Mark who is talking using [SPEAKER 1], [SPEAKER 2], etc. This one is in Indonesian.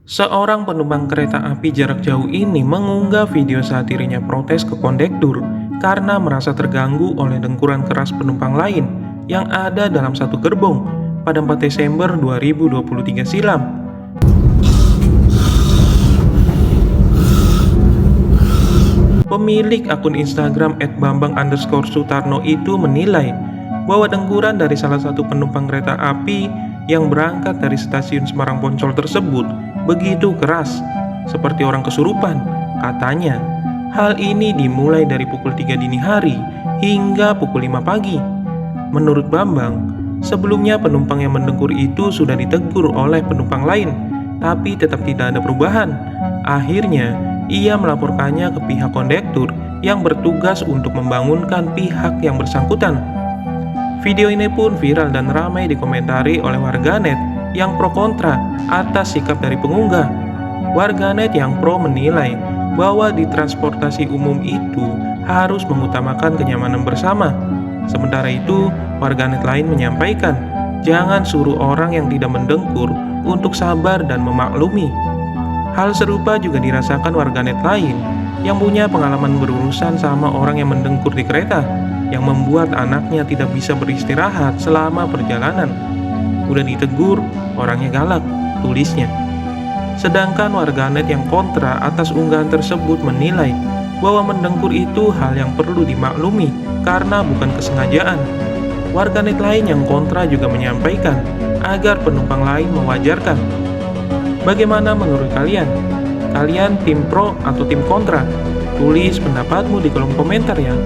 [SPEAKER 1] Seorang penumpang kereta api jarak jauh ini mengunggah video saat dirinya protes ke kondektur karena merasa terganggu oleh dengkuran keras penumpang lain yang ada dalam satu gerbong pada 4 Desember 2023 silam. Pemilik akun Instagram @bambang_sutarno itu menilai bahwa dengkuran dari salah satu penumpang kereta api yang berangkat dari stasiun Semarang Poncol tersebut begitu keras, seperti orang kesurupan. Katanya, hal ini dimulai dari pukul 3 dini hari hingga pukul 5 pagi. Menurut Bambang, sebelumnya penumpang yang mendengkur itu sudah ditegur oleh penumpang lain, tapi tetap tidak ada perubahan. Akhirnya, ia melaporkannya ke pihak kondektur yang bertugas untuk membangunkan pihak yang bersangkutan. Video ini pun viral dan ramai dikomentari oleh warganet yang pro kontra atas sikap dari pengunggah. Warganet yang pro menilai bahwa di transportasi umum itu harus mengutamakan kenyamanan bersama. Sementara itu, warganet lain menyampaikan, jangan suruh orang yang tidak mendengkur untuk sabar dan memaklumi. Hal serupa juga dirasakan warganet lain yang punya pengalaman berurusan sama orang yang mendengkur di kereta, yang membuat anaknya tidak bisa beristirahat selama perjalanan. Udah ditegur, orangnya galak, tulisnya. Sedangkan warganet yang kontra atas unggahan tersebut menilai bahwa mendengkur itu hal yang perlu dimaklumi karena bukan kesengajaan. Warganet lain yang kontra juga menyampaikan agar penumpang lain mewajarkan. Bagaimana menurut kalian? Kalian tim pro atau tim kontra? Tulis pendapatmu di kolom komentar ya.